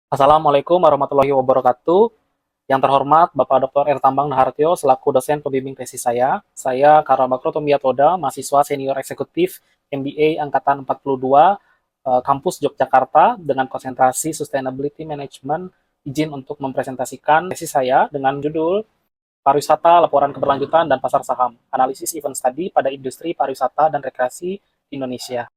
Assalamualaikum warahmatullahi wabarakatuh. Yang terhormat Bapak Dr. R. Tambang Nahartyo selaku dosen pembimbing tesis saya Karabakro Tombiatoda, mahasiswa senior eksekutif MBA angkatan 42 kampus Yogyakarta dengan konsentrasi Sustainability Management. Izin untuk mempresentasikan tesis saya dengan judul Pariwisata, Laporan Keberlanjutan dan Pasar Saham, Analisis Event Study pada Industri Pariwisata dan Rekreasi Indonesia.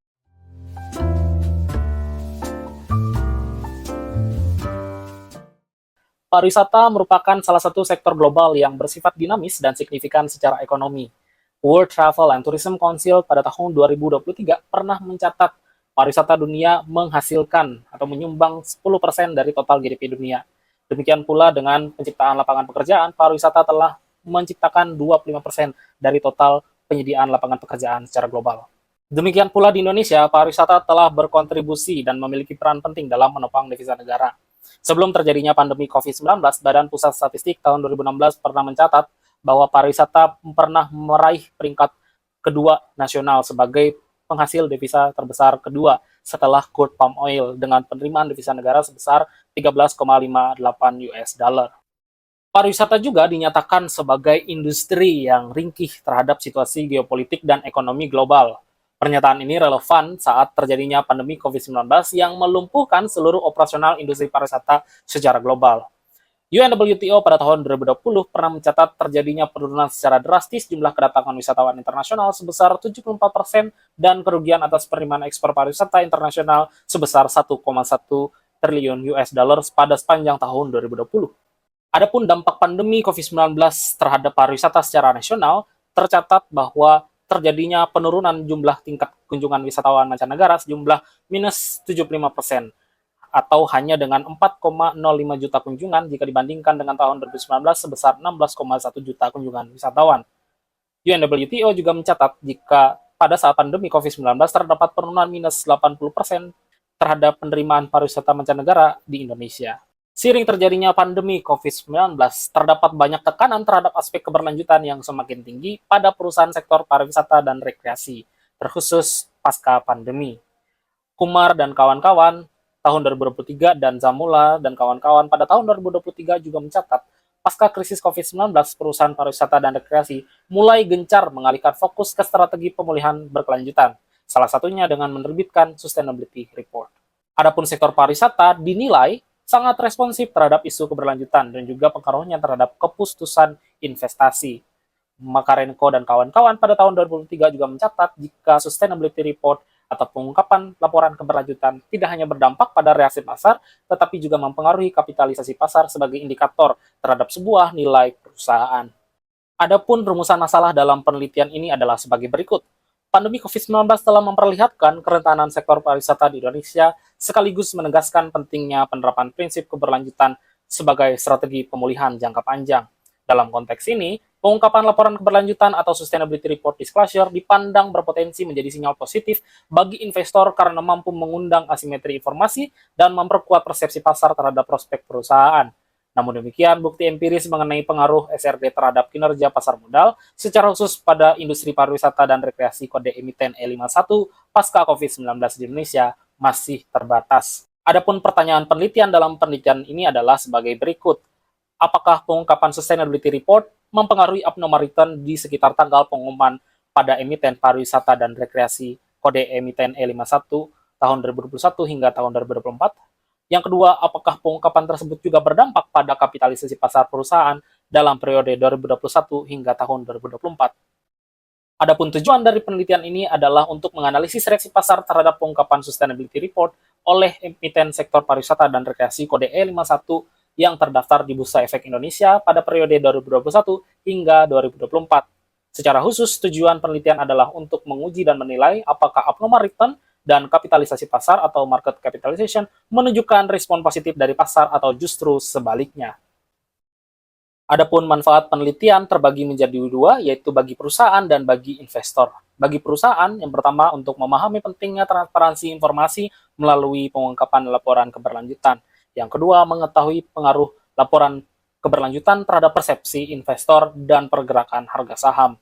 Pariwisata merupakan salah satu sektor global yang bersifat dinamis dan signifikan secara ekonomi. World Travel and Tourism Council pada tahun 2023 pernah mencatat pariwisata dunia menghasilkan atau menyumbang 10% dari total GDP dunia. Demikian pula dengan penciptaan lapangan pekerjaan, pariwisata telah menciptakan 25% dari total penyediaan lapangan pekerjaan secara global. Demikian pula di Indonesia, pariwisata telah berkontribusi dan memiliki peran penting dalam menopang devisa negara. Sebelum terjadinya pandemi COVID-19, Badan Pusat Statistik tahun 2016 pernah mencatat bahwa pariwisata pernah meraih peringkat kedua nasional sebagai penghasil devisa terbesar kedua setelah crude palm oil dengan penerimaan devisa negara sebesar 13,58 US dollar. Pariwisata juga dinyatakan sebagai industri yang ringkih terhadap situasi geopolitik dan ekonomi global. Pernyataan ini relevan saat terjadinya pandemi COVID-19 yang melumpuhkan seluruh operasional industri pariwisata secara global. UNWTO pada tahun 2020 pernah mencatat terjadinya penurunan secara drastis jumlah kedatangan wisatawan internasional sebesar 74% dan kerugian atas penerimaan ekspor pariwisata internasional sebesar 1,1 triliun US dollar pada sepanjang tahun 2020. Adapun dampak pandemi COVID-19 terhadap pariwisata secara nasional, tercatat bahwa terjadinya penurunan jumlah tingkat kunjungan wisatawan mancanegara sejumlah minus 75% atau hanya dengan 4,05 juta kunjungan jika dibandingkan dengan tahun 2019 sebesar 16,1 juta kunjungan wisatawan. UNWTO juga mencatat jika pada saat pandemi COVID-19 terdapat penurunan minus 80% terhadap penerimaan pariwisata mancanegara di Indonesia. Seiring terjadinya pandemi COVID-19, terdapat banyak tekanan terhadap aspek keberlanjutan yang semakin tinggi pada perusahaan sektor pariwisata dan rekreasi, terkhusus pasca pandemi. Kumar dan kawan-kawan tahun 2023 dan Zamula dan kawan-kawan pada tahun 2023 juga mencatat, pasca krisis COVID-19, perusahaan pariwisata dan rekreasi mulai gencar mengalihkan fokus ke strategi pemulihan berkelanjutan, salah satunya dengan menerbitkan Sustainability Report. Adapun sektor pariwisata dinilai sangat responsif terhadap isu keberlanjutan dan juga pengaruhnya terhadap keputusan investasi. Makarenko dan kawan-kawan pada tahun 2003 juga mencatat jika Sustainability Report atau pengungkapan laporan keberlanjutan tidak hanya berdampak pada reaksi pasar, tetapi juga mempengaruhi kapitalisasi pasar sebagai indikator terhadap sebuah nilai perusahaan. Adapun rumusan masalah dalam penelitian ini adalah sebagai berikut. Pandemi COVID-19 telah memperlihatkan kerentanan sektor pariwisata di Indonesia sekaligus menegaskan pentingnya penerapan prinsip keberlanjutan sebagai strategi pemulihan jangka panjang. Dalam konteks ini, pengungkapan laporan keberlanjutan atau Sustainability Report Disclosure dipandang berpotensi menjadi sinyal positif bagi investor karena mampu mengundang asimetri informasi dan memperkuat persepsi pasar terhadap prospek perusahaan. Namun demikian, bukti empiris mengenai pengaruh SRD terhadap kinerja pasar modal, secara khusus pada industri pariwisata dan rekreasi kode emiten E51 pasca COVID-19 di Indonesia, masih terbatas. Adapun pertanyaan penelitian dalam penelitian ini adalah sebagai berikut. Apakah pengungkapan Sustainability Report mempengaruhi abnormal return di sekitar tanggal pengumuman pada emiten pariwisata dan rekreasi kode emiten E51 tahun 2021 hingga tahun 2024? Yang kedua, apakah pengungkapan tersebut juga berdampak pada kapitalisasi pasar perusahaan dalam periode 2021 hingga tahun 2024? Adapun tujuan dari penelitian ini adalah untuk menganalisis reaksi pasar terhadap pengungkapan Sustainability Report oleh emiten sektor pariwisata dan rekreasi kode E51 yang terdaftar di Bursa Efek Indonesia pada periode 2021 hingga 2024. Secara khusus, tujuan penelitian adalah untuk menguji dan menilai apakah abnormal return dan kapitalisasi pasar atau market capitalization menunjukkan respon positif dari pasar atau justru sebaliknya. Adapun manfaat penelitian terbagi menjadi dua, yaitu bagi perusahaan dan bagi investor. Bagi perusahaan, yang pertama untuk memahami pentingnya transparansi informasi melalui pengungkapan laporan keberlanjutan. Yang kedua, mengetahui pengaruh laporan keberlanjutan terhadap persepsi investor dan pergerakan harga saham.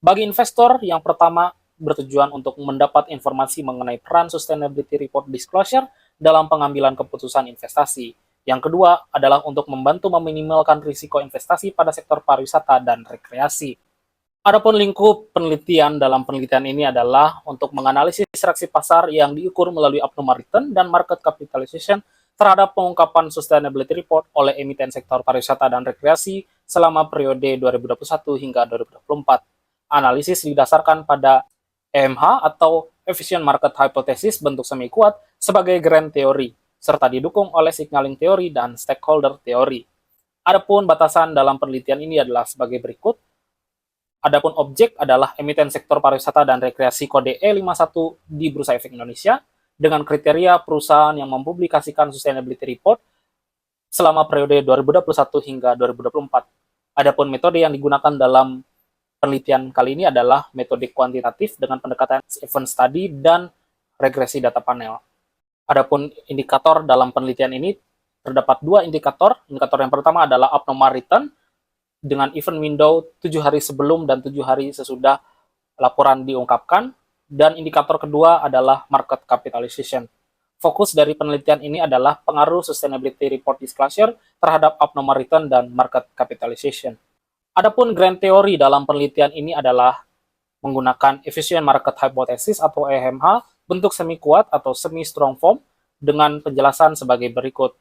Bagi investor, yang pertama bertujuan untuk mendapat informasi mengenai peran Sustainability Report Disclosure dalam pengambilan keputusan investasi. Yang kedua adalah untuk membantu meminimalkan risiko investasi pada sektor pariwisata dan rekreasi. Adapun lingkup penelitian dalam penelitian ini adalah untuk menganalisis reaksi pasar yang diukur melalui Abnormal Return dan Market Capitalization terhadap pengungkapan Sustainability Report oleh emiten sektor pariwisata dan rekreasi selama periode 2021 hingga 2024. Analisis didasarkan pada EMH atau Efficient Market Hypothesis bentuk semi kuat sebagai grand theory, serta didukung oleh signaling theory dan stakeholder theory. Adapun batasan dalam penelitian ini adalah sebagai berikut. Adapun objek adalah emiten sektor pariwisata dan rekreasi kode E51 di Bursa Efek Indonesia dengan kriteria perusahaan yang mempublikasikan Sustainability Report selama periode 2021 hingga 2024. Adapun metode yang digunakan dalam penelitian kali ini adalah metode kuantitatif dengan pendekatan event study dan regresi data panel. Adapun indikator dalam penelitian ini terdapat dua indikator. Indikator yang pertama adalah abnormal return dengan event window 7 hari sebelum dan 7 hari sesudah laporan diungkapkan, dan indikator kedua adalah market capitalization. Fokus dari penelitian ini adalah pengaruh sustainability report disclosure terhadap abnormal return dan market capitalization. Adapun grand theory dalam penelitian ini adalah menggunakan efficient market hypothesis atau EMH bentuk semi kuat atau semi strong form dengan penjelasan sebagai berikut.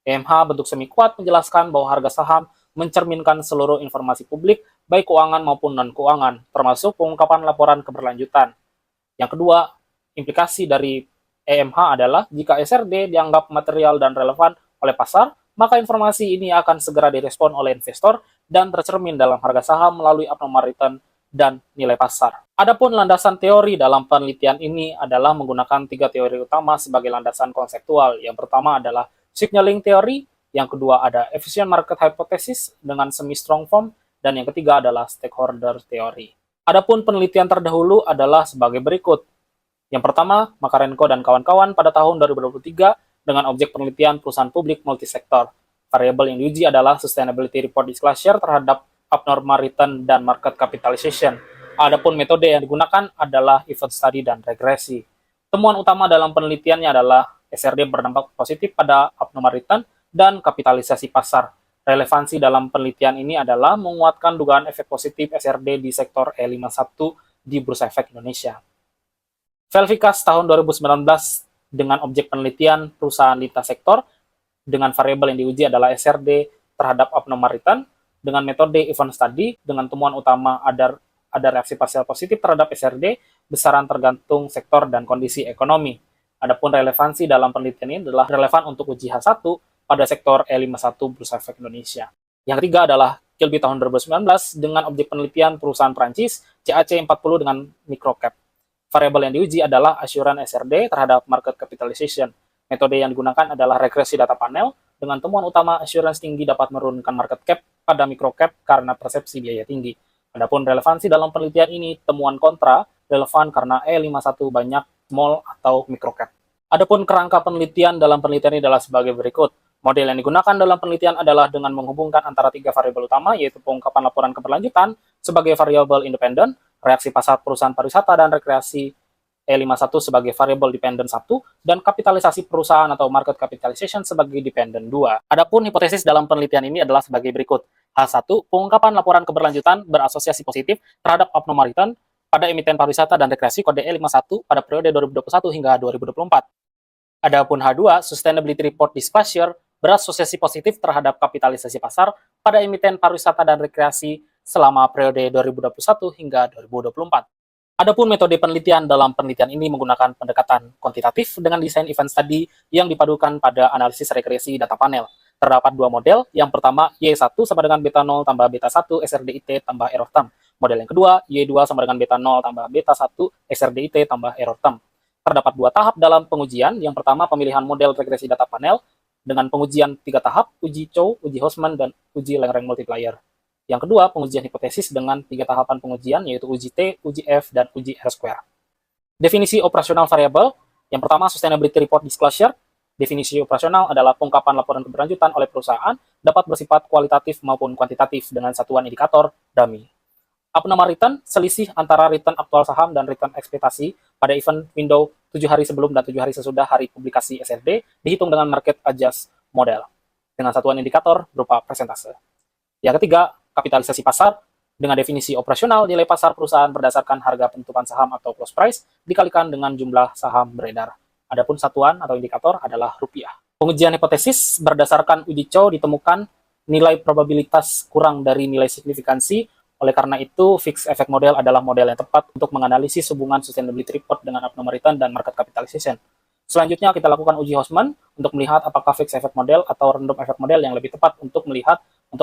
EMH bentuk semi kuat menjelaskan bahwa harga saham mencerminkan seluruh informasi publik, baik keuangan maupun non-keuangan, termasuk pengungkapan laporan keberlanjutan. Yang kedua, implikasi dari EMH adalah jika SRD dianggap material dan relevan oleh pasar, maka informasi ini akan segera direspon oleh investor dan tercermin dalam harga saham melalui abnormal return dan nilai pasar. Adapun landasan teori dalam penelitian ini adalah menggunakan 3 teori utama sebagai landasan konseptual. Yang pertama adalah signaling theory, yang kedua ada efficient market hypothesis dengan semi strong form, dan yang ketiga adalah stakeholder theory. Adapun penelitian terdahulu adalah sebagai berikut. Yang pertama, Makarenko dan kawan-kawan pada tahun 2023 dengan objek penelitian perusahaan publik multisektor. Variabel yang diuji adalah sustainability report disclosure terhadap abnormal return dan market capitalization. Adapun metode yang digunakan adalah event study dan regresi. Temuan utama dalam penelitiannya adalah SRD berdampak positif pada abnormal return dan kapitalisasi pasar. Relevansi dalam penelitian ini adalah menguatkan dugaan efek positif SRD di sektor E51 di Bursa Efek Indonesia. Velvikas tahun 2019 dengan objek penelitian perusahaan lintas sektor dengan variabel yang diuji adalah SRD terhadap abnormal return dengan metode event study dengan temuan utama ada reaksi parsial positif terhadap SRD besaran tergantung sektor dan kondisi ekonomi. Adapun relevansi dalam penelitian ini adalah relevan untuk uji H1 pada sektor E51 Bursa Efek Indonesia. Yang ketiga adalah Kilby tahun 2019 dengan objek penelitian perusahaan Prancis CAC40 dengan microcap. Variabel yang diuji adalah assurance SRD terhadap market capitalization. Metode yang digunakan adalah regresi data panel dengan temuan utama assurance tinggi dapat menurunkan market cap pada microcap karena persepsi biaya tinggi. Adapun relevansi dalam penelitian ini, temuan kontra relevan karena E51 banyak small atau microcap. Adapun kerangka penelitian dalam penelitian ini adalah sebagai berikut. Model yang digunakan dalam penelitian adalah dengan menghubungkan antara 3 variabel utama, yaitu pengungkapan laporan keberlanjutan sebagai variabel independen, reaksi pasar perusahaan pariwisata dan rekreasi E51 sebagai variabel dependent 1, dan kapitalisasi perusahaan atau market capitalization sebagai dependent 2. Adapun hipotesis dalam penelitian ini adalah sebagai berikut. H1, pengungkapan laporan keberlanjutan berasosiasi positif terhadap abnormal return pada emiten pariwisata dan rekreasi kode E51 pada periode 2021 hingga 2024. Adapun H2, sustainability report disclosure berasosiasi positif terhadap kapitalisasi pasar pada emiten pariwisata dan rekreasi selama periode 2021 hingga 2024. Adapun metode penelitian dalam penelitian ini menggunakan pendekatan kuantitatif dengan desain event study yang dipadukan pada analisis regresi data panel. Terdapat 2 model, yang pertama Y1 sama dengan beta 0 tambah beta 1 SRDIT tambah error term. Model yang kedua Y2 sama dengan beta 0 tambah beta 1 SRDIT tambah error term. Terdapat 2 tahap dalam pengujian, yang pertama pemilihan model regresi data panel dengan pengujian 3 tahap, uji Chow, uji Hosman, dan uji Lagrange multiplier. Yang kedua, pengujian hipotesis dengan 3 tahapan pengujian, yaitu uji T, uji F, dan uji R-square. Definisi operasional variabel, yang pertama sustainability report disclosure. Definisi operasional adalah pengungkapan laporan keberlanjutan oleh perusahaan dapat bersifat kualitatif maupun kuantitatif dengan satuan indikator dummy. Abnormal return, selisih antara return aktual saham dan return ekspektasi pada event window 7 hari sebelum dan 7 hari sesudah hari publikasi SRD, dihitung dengan market adjust model dengan satuan indikator berupa persentase. Yang ketiga, kapitalisasi pasar dengan definisi operasional nilai pasar perusahaan berdasarkan harga penutupan saham atau close price dikalikan dengan jumlah saham beredar. Adapun satuan atau indikator adalah rupiah. Pengujian hipotesis berdasarkan uji Chow ditemukan nilai probabilitas kurang dari nilai signifikansi. Oleh karena itu, fixed effect model adalah model yang tepat untuk menganalisis hubungan sustainability report dengan abnormal return dan market capitalization. Selanjutnya, kita lakukan uji Houseman untuk melihat apakah fixed effect model atau random effect model yang lebih tepat untuk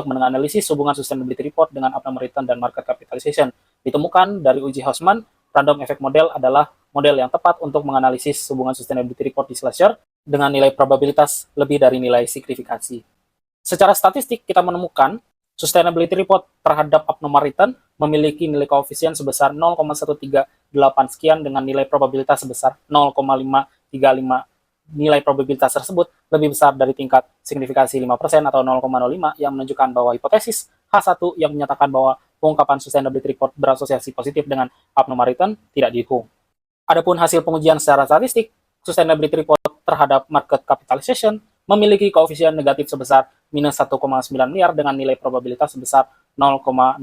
menganalisis hubungan sustainability report dengan abnormal return dan market capitalization. Ditemukan dari uji Houseman, random effect model adalah model yang tepat untuk menganalisis hubungan sustainability report disclosure dengan nilai probabilitas lebih dari nilai signifikansi. Secara statistik, kita menemukan sustainability report terhadap abnormal return memiliki nilai koefisien sebesar 0,138 sekian dengan nilai probabilitas sebesar 0,535. Nilai probabilitas tersebut lebih besar dari tingkat signifikansi 5% atau 0,05 yang menunjukkan bahwa hipotesis H1 yang menyatakan bahwa pengungkapan sustainability report berasosiasi positif dengan abnormal return tidak didukung. Adapun hasil pengujian secara statistik, sustainability report terhadap market capitalization memiliki koefisien negatif sebesar minus 1,9 miliar dengan nilai probabilitas sebesar 0,0062.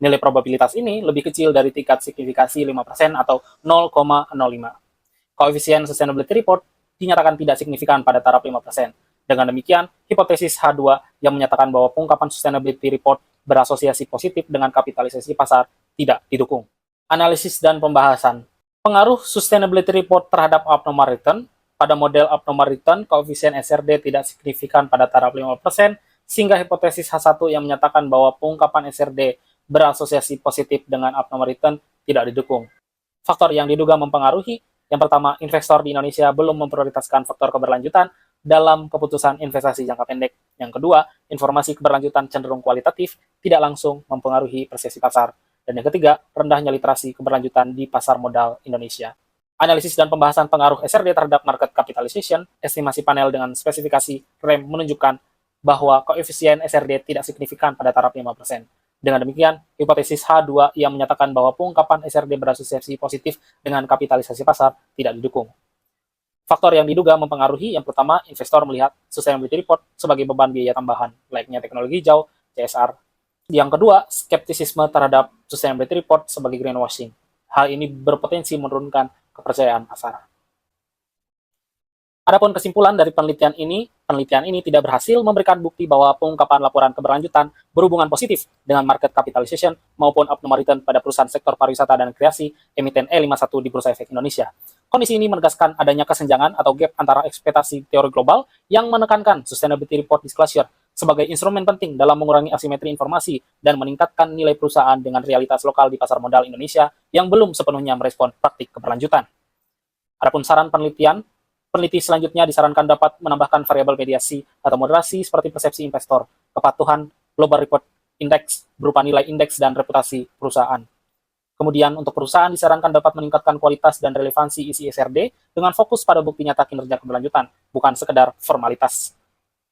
Nilai probabilitas ini lebih kecil dari tingkat signifikansi 5% atau 0,05. Koefisien sustainability report dinyatakan tidak signifikan pada taraf 5%. Dengan demikian, hipotesis H2 yang menyatakan bahwa pengungkapan sustainability report berasosiasi positif dengan kapitalisasi pasar tidak didukung. Analisis dan pembahasan. Pengaruh sustainability report terhadap abnormal return. Pada model abnormal return, koefisien SRD tidak signifikan pada taraf 5%, sehingga hipotesis H1 yang menyatakan bahwa pengungkapan SRD berasosiasi positif dengan abnormal return tidak didukung. Faktor yang diduga mempengaruhi, yang pertama, investor di Indonesia belum memprioritaskan faktor keberlanjutan dalam keputusan investasi jangka pendek. Yang kedua, informasi keberlanjutan cenderung kualitatif, tidak langsung mempengaruhi persepsi pasar. Dan yang ketiga, rendahnya literasi keberlanjutan di pasar modal Indonesia. Analisis dan pembahasan pengaruh SRD terhadap market capitalization, estimasi panel dengan spesifikasi REM menunjukkan bahwa koefisien SRD tidak signifikan pada taraf 5%. Dengan demikian, hipotesis H2 yang menyatakan bahwa pengungkapan SRD berasosiasi positif dengan kapitalisasi pasar tidak didukung. Faktor yang diduga mempengaruhi, yang pertama, investor melihat sustainability report sebagai beban biaya tambahan, layaknya teknologi hijau, CSR. Yang kedua, skeptisisme terhadap sustainability report sebagai greenwashing. Hal ini berpotensi menurunkan kepercayaan pasar. Adapun kesimpulan dari penelitian ini tidak berhasil memberikan bukti bahwa pengungkapan laporan keberlanjutan berhubungan positif dengan market capitalization maupun abnormal return pada perusahaan sektor pariwisata dan kreasi emiten E51 di Bursa Efek Indonesia. Kondisi ini menegaskan adanya kesenjangan atau gap antara ekspektasi teori global yang menekankan sustainability report disclosure sebagai instrumen penting dalam mengurangi asimetri informasi dan meningkatkan nilai perusahaan dengan realitas lokal di pasar modal Indonesia yang belum sepenuhnya merespon praktik keberlanjutan. Adapun saran peneliti selanjutnya disarankan dapat menambahkan variabel mediasi atau moderasi seperti persepsi investor, kepatuhan Global Report Index berupa nilai indeks dan reputasi perusahaan. Kemudian untuk perusahaan disarankan dapat meningkatkan kualitas dan relevansi isi SRD dengan fokus pada bukti nyata kinerja keberlanjutan, bukan sekedar formalitas.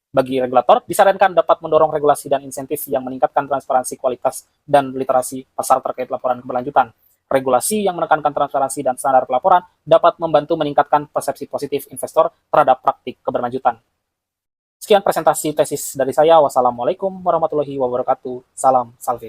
Bagi regulator, disarankan dapat mendorong regulasi dan insentif yang meningkatkan transparansi kualitas dan literasi pasar terkait laporan keberlanjutan. Regulasi yang menekankan transparansi dan standar pelaporan dapat membantu meningkatkan persepsi positif investor terhadap praktik keberlanjutan. Sekian presentasi tesis dari saya. Wassalamualaikum warahmatullahi wabarakatuh. Salam salve.